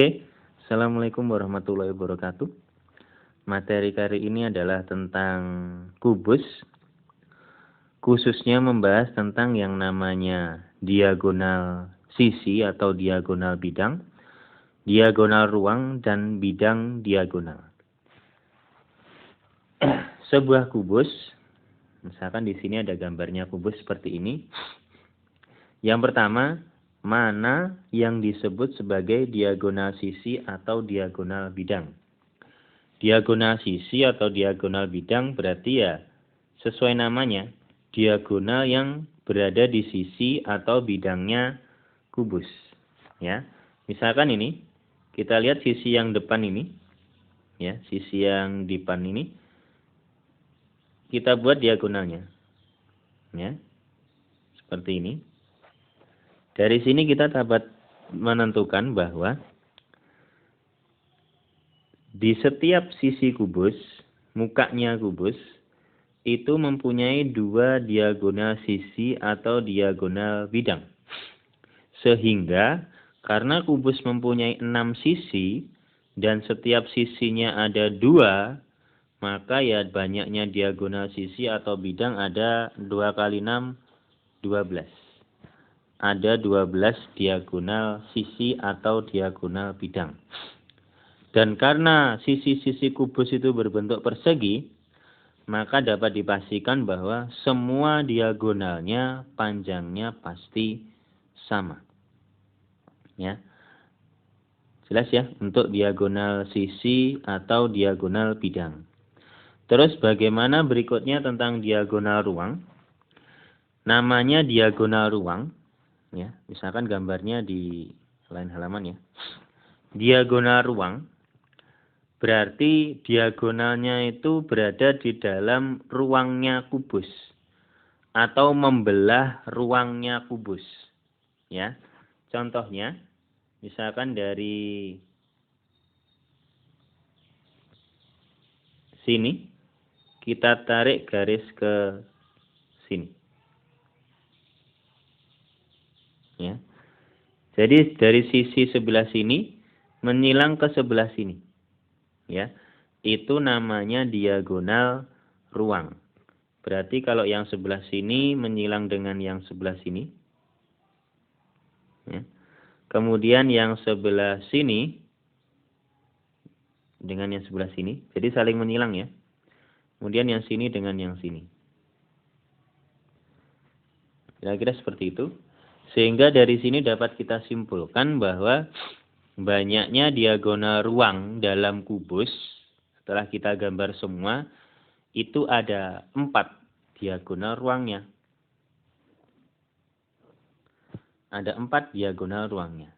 Oke, Assalamualaikum warahmatullahi wabarakatuh. Materi kali ini adalah tentang kubus, khususnya membahas tentang yang namanya diagonal sisi atau diagonal bidang, diagonal ruang, dan bidang diagonal. Sebuah kubus, misalkan di sini ada gambarnya kubus seperti ini. Yang pertama, mana yang disebut sebagai diagonal sisi atau diagonal bidang? Diagonal sisi atau diagonal bidang berarti ya sesuai namanya, diagonal yang berada di sisi atau bidangnya kubus. Ya, misalkan ini, kita lihat sisi yang depan ini, ya, sisi yang depan ini, kita buat diagonalnya, ya, seperti ini. Dari sini kita dapat menentukan bahwa di setiap sisi kubus, mukanya kubus, itu mempunyai dua diagonal sisi atau diagonal bidang. Sehingga karena kubus mempunyai 6 sisi dan setiap sisinya ada 2, maka ya banyaknya diagonal sisi atau bidang ada 2 kali 6, 12. Ada 12 diagonal sisi atau diagonal bidang. Dan karena sisi-sisi kubus itu berbentuk persegi, maka dapat dipastikan bahwa semua diagonalnya panjangnya pasti sama. Ya. Jelas ya, untuk diagonal sisi atau diagonal bidang. Terus bagaimana berikutnya tentang diagonal ruang? Namanya diagonal ruang. Ya, misalkan gambarnya di lain halaman ya. Diagonal ruang berarti diagonalnya itu berada di dalam ruangnya kubus atau membelah ruangnya kubus. Ya. Contohnya misalkan dari sini kita tarik garis ke sini. Ya. Jadi dari sisi sebelah sini menyilang ke sebelah sini. Ya. Itu namanya diagonal ruang. Berarti kalau yang sebelah sini menyilang dengan yang sebelah sini. Ya. Kemudian yang sebelah sini dengan yang sebelah sini. Jadi saling menyilang ya. Kemudian yang sini dengan yang sini. Kira-kira seperti itu. Sehingga dari sini dapat kita simpulkan bahwa banyaknya diagonal ruang dalam kubus, setelah kita gambar semua, itu ada 4 diagonal ruangnya. Ada 4 diagonal ruangnya.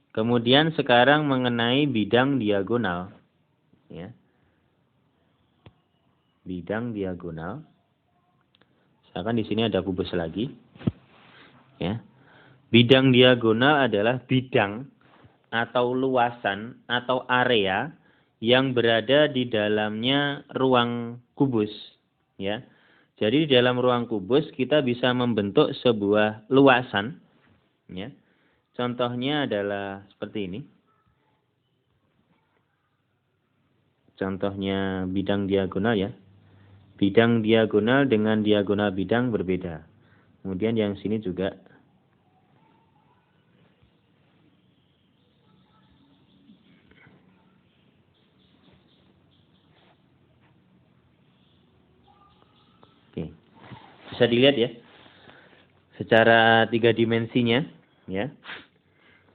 Kemudian sekarang mengenai bidang diagonal. Ya. Bidang diagonal. Misalkan di sini ada kubus lagi. Ya. Bidang diagonal adalah bidang atau luasan atau area yang berada di dalamnya ruang kubus. Ya. Jadi di dalam ruang kubus kita bisa membentuk sebuah luasan. Ya. Contohnya adalah seperti ini. Contohnya bidang diagonal ya. Bidang diagonal dengan diagonal bidang berbeda. Kemudian yang sini juga. Oke. Bisa dilihat ya. Secara 3 dimensinya. Ya.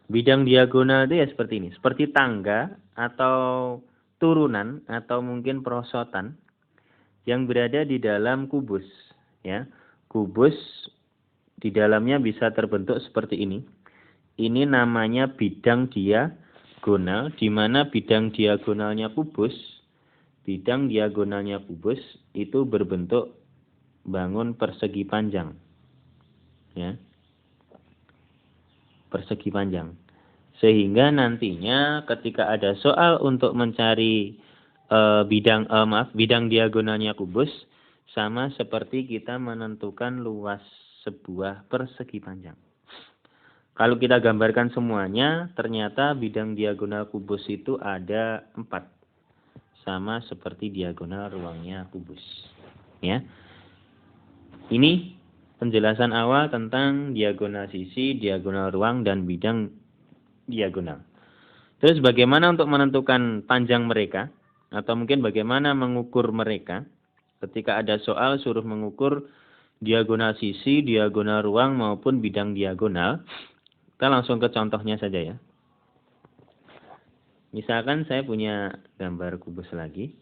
Bidang diagonal itu ya seperti ini. Seperti tangga atau turunan atau mungkin perosotan yang berada di dalam kubus. Ya. Kubus di dalamnya bisa terbentuk seperti ini. Ini namanya bidang diagonal, di mana bidang diagonalnya kubus, itu berbentuk bangun persegi panjang. Ya. Persegi panjang. Sehingga nantinya ketika ada soal untuk mencari bidang diagonalnya kubus, sama seperti kita menentukan luas sebuah persegi panjang. Kalau kita gambarkan semuanya, ternyata bidang diagonal kubus itu ada 4. Sama seperti diagonal ruangnya kubus. Ya. Ini penjelasan awal tentang diagonal sisi, diagonal ruang, dan bidang diagonal. Terus bagaimana untuk menentukan panjang mereka? Atau mungkin bagaimana mengukur mereka? Ketika ada soal suruh mengukur diagonal sisi, diagonal ruang, maupun bidang diagonal. Kita langsung ke contohnya saja ya. Misalkan saya punya gambar kubus lagi.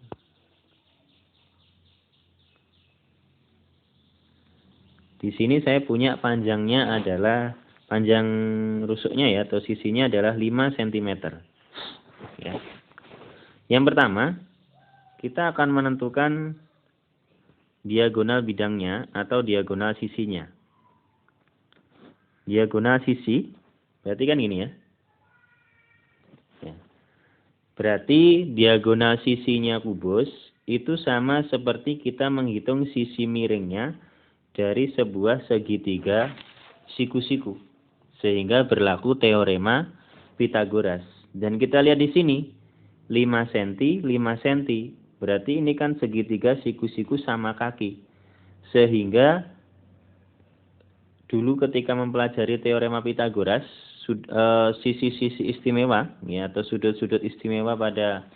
Di sini saya punya panjangnya adalah, panjang rusuknya ya, atau sisinya adalah 5 cm. Ya. Yang pertama, kita akan menentukan diagonal bidangnya atau diagonal sisinya. Diagonal sisi, berarti kan gini ya. Berarti diagonal sisinya kubus itu sama seperti kita menghitung sisi miringnya dari sebuah segitiga siku-siku. Sehingga berlaku teorema Pitagoras. Dan kita lihat di sini, 5 cm, 5 cm. Berarti ini kan segitiga siku-siku sama kaki. Sehingga dulu ketika mempelajari teorema Pitagoras, sisi-sisi istimewa ya, atau sudut-sudut istimewa pada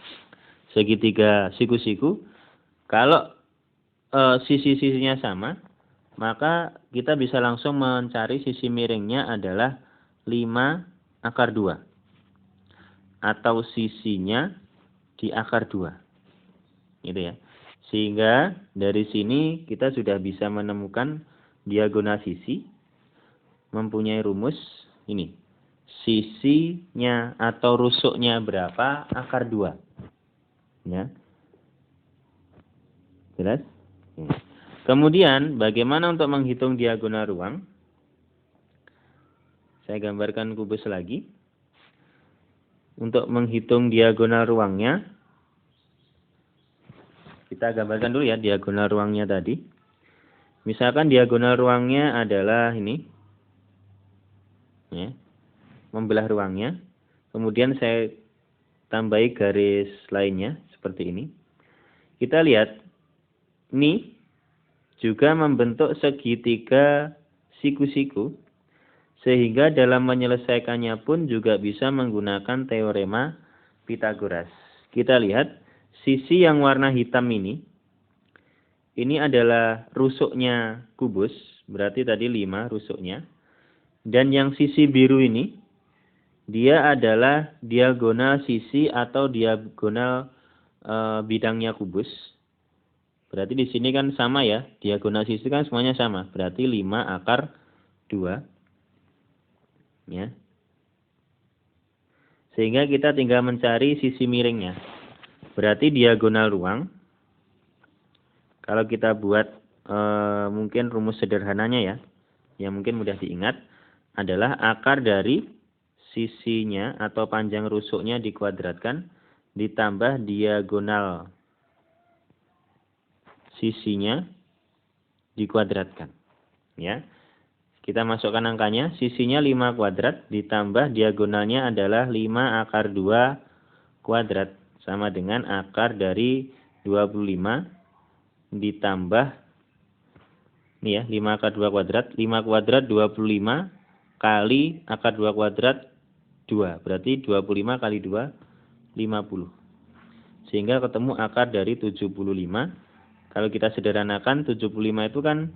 segitiga siku-siku, kalau sisi-sisinya sama, maka kita bisa langsung mencari sisi miringnya adalah 5 akar 2 atau sisinya di akar 2 gitu ya. Sehingga dari sini kita sudah bisa menemukan diagonal sisi, mempunyai rumus ini. Sisinya atau rusuknya berapa? Akar 2. Ya. Jelas? Ya. Kemudian, bagaimana untuk menghitung diagonal ruang? Saya gambarkan kubus lagi. Untuk menghitung diagonal ruangnya, kita gambarkan dulu ya diagonal ruangnya tadi. Misalkan diagonal ruangnya adalah ini. Ya. Membelah ruangnya, kemudian saya tambahi garis lainnya seperti ini. Kita lihat, ini juga membentuk segitiga siku-siku, sehingga dalam menyelesaikannya pun juga bisa menggunakan teorema Pitagoras. Kita lihat, sisi yang warna hitam ini adalah rusuknya kubus, berarti tadi 5 rusuknya. Dan yang sisi biru ini, dia adalah diagonal sisi atau diagonal bidangnya kubus. Berarti di sini kan sama ya, diagonal sisi kan semuanya sama. Berarti 5 akar 2. Ya. Sehingga kita tinggal mencari sisi miringnya. Berarti diagonal ruang, kalau kita buat mungkin rumus sederhananya ya, yang mungkin mudah diingat, adalah akar dari sisinya atau panjang rusuknya dikuadratkan ditambah diagonal sisinya dikuadratkan. Ya. Kita masukkan angkanya, sisinya 5 kuadrat ditambah diagonalnya adalah 5 akar 2 kuadrat sama dengan akar dari 25 ditambah ini ya, 5 akar 2 kuadrat, 5 kuadrat 25 kali akar 2 kuadrat 2. Berarti 25 kali 2, 50. Sehingga ketemu akar dari 75. Kalau kita sederhanakan, 75 itu kan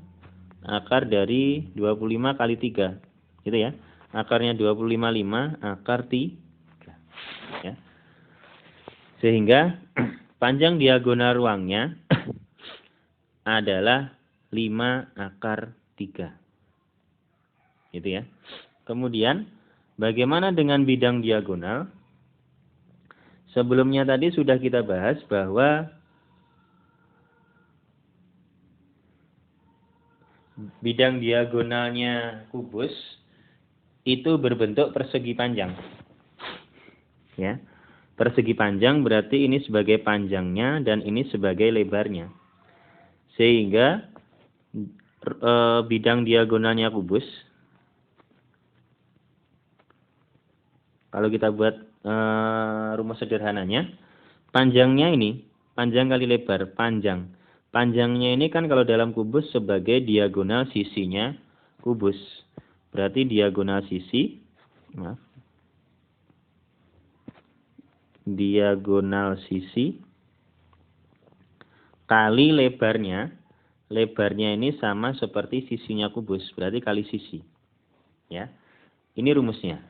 akar dari 25 kali 3. Gitu ya. Akarnya 25, 5, akar 3. Ya. Sehingga panjang diagonal ruangnya adalah 5 akar 3. Gitu ya. Kemudian, bagaimana dengan bidang diagonal? Sebelumnya tadi sudah kita bahas bahwa bidang diagonalnya kubus itu berbentuk persegi panjang. Ya. Persegi panjang berarti ini sebagai panjangnya dan ini sebagai lebarnya. Sehingga bidang diagonalnya kubus Kalau kita buat rumus sederhananya, panjangnya ini, panjang kali lebar, panjang. Panjangnya ini kan kalau dalam kubus sebagai diagonal sisinya kubus. Berarti diagonal sisi, maaf, diagonal sisi kali lebarnya. Lebarnya ini sama seperti sisinya kubus, berarti kali sisi. Ya. Ini rumusnya.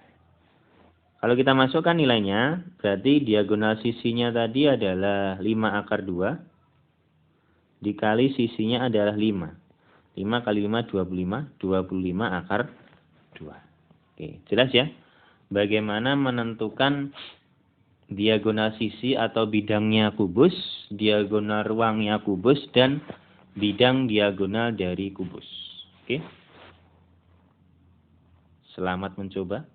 Kalau kita masukkan nilainya, berarti diagonal sisinya tadi adalah 5 akar 2. Dikali sisinya adalah 5. 5 kali 5, 25. 25 akar 2. Oke, jelas ya? Bagaimana menentukan diagonal sisi atau bidangnya kubus, diagonal ruangnya kubus, dan bidang diagonal dari kubus. Oke? Selamat mencoba.